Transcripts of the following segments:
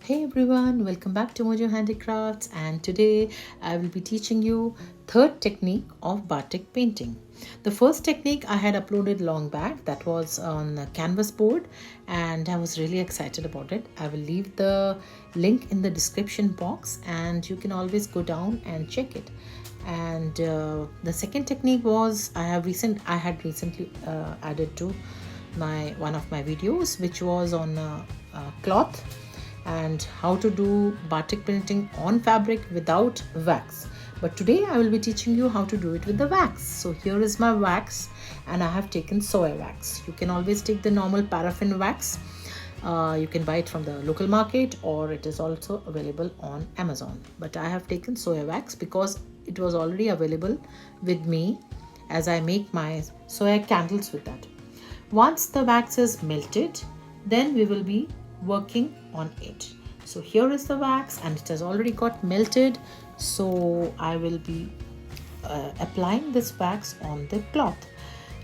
Hey everyone, welcome back to Mojo Handicrafts, and today I will be teaching you third technique of batik painting. The first technique I had uploaded long back, that was on a canvas board, and I was really excited about it. I will leave the link in the description box and you can always go down and check it. And the second technique was I had recently added to my one of my videos, which was on cloth and how to do batik printing on fabric without wax. But today I will be teaching you how to do it with the wax. So here is my wax, and I have taken soy wax. You can always take the normal paraffin wax. You can buy it from the local market, or it is also available on Amazon. But I have taken soy wax because it was already available with me, as I make my soya candles with that. Once the wax is melted, then we will be working on it. So here is the wax and it has already got melted. So I will be applying this wax on the cloth.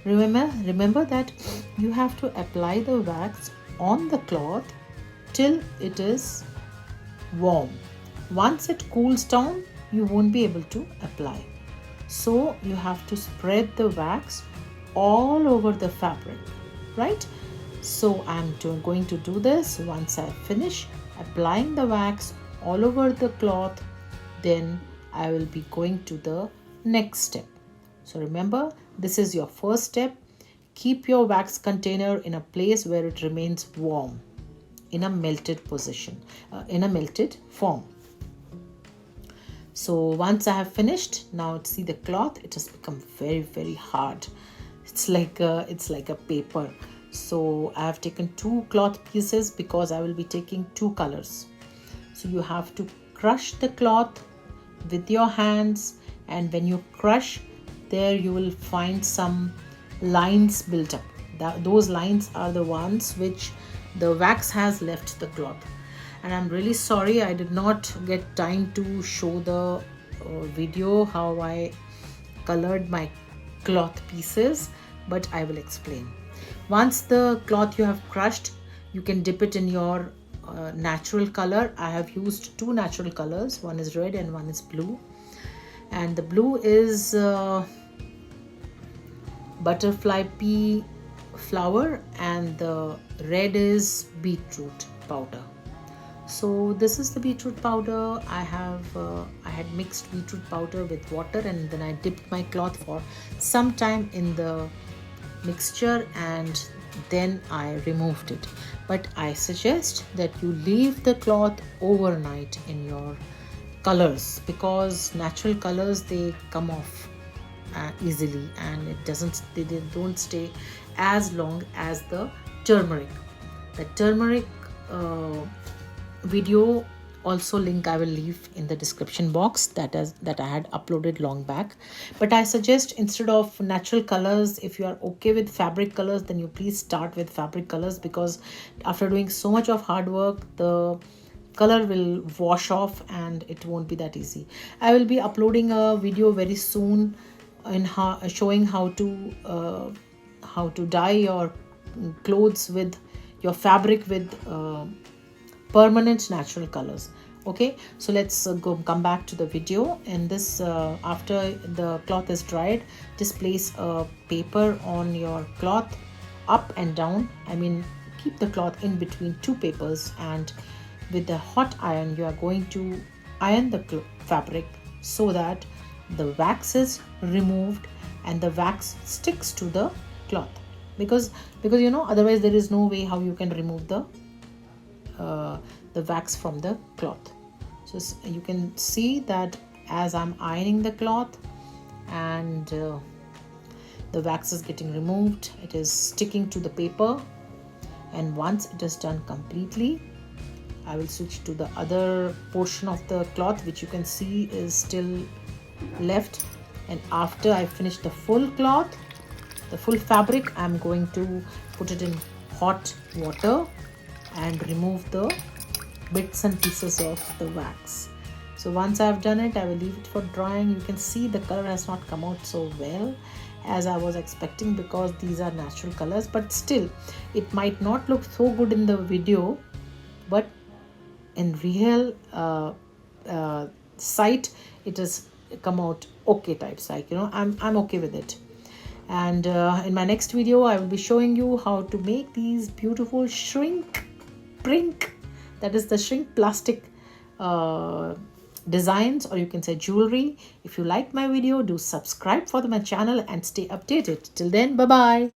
Remember that you have to apply the wax on the cloth till it is warm. Once it cools down, you won't be able to apply. So you have to spread the wax all over the fabric, right? So I'm going to do this. Once I finish applying the wax all over the cloth, then I will be going to the next step. So remember, this is your first step. Keep your wax container in a place where it remains warm, in a melted position, in a melted form. So once I have finished, now see the cloth, it has become very, very hard. It's like a paper. So I have taken 2 cloth pieces because I will be taking 2 colors. So you have to crush the cloth with your hands, and when you crush, there you will find some lines built up. Those lines are the ones which the wax has left the cloth. And I'm really sorry I did not get time to show the video how I colored my cloth pieces, but I will explain. Once the cloth you have crushed, you can dip it in your natural color. I have used 2 natural colors. One is red and one is blue. And the blue is butterfly pea flower, and the red is beetroot powder. So this is the beetroot powder. I had mixed beetroot powder with water, and then I dipped my cloth for some time in the mixture, and then I removed it. But I suggest that you leave the cloth overnight in your colors, because natural colors, they come off easily, and they don't stay as long as the turmeric. The turmeric video also link I will leave in the description box, that I had uploaded long back. But I suggest, instead of natural colors, if you are okay with fabric colors, then you please start with fabric colors, because after doing so much of hard work, the color will wash off and it won't be that easy. I will be uploading a video very soon in showing how to dye your clothes with your fabric with permanent natural colors. Okay, so let's come back to the video. In this, after the cloth is dried, just place a paper on your cloth, up and down. I mean, keep the cloth in between 2 papers, and with the hot iron you are going to iron the fabric so that the wax is removed and the wax sticks to the cloth, because otherwise there is no way how you can remove the wax from the cloth. So you can see that as I'm ironing the cloth, and the wax is getting removed, it is sticking to the paper. And once it is done completely, I will switch to the other portion of the cloth, which you can see is still left. And after I finish the full cloth, the full fabric, I'm going to put it in hot water and remove the bits and pieces of the wax. So once I've done it, I will leave it for drying. You can see the color has not come out so well as I was expecting, because these are natural colors, but still it might not look so good in the video, but in real sight, it has come out okay types, like, I'm okay with it. And in my next video I will be showing you how to make these beautiful shrink prink, that is the shrink plastic uh, designs, or you can say jewelry. If you like my video, do subscribe for my channel and stay updated. Till then, bye bye.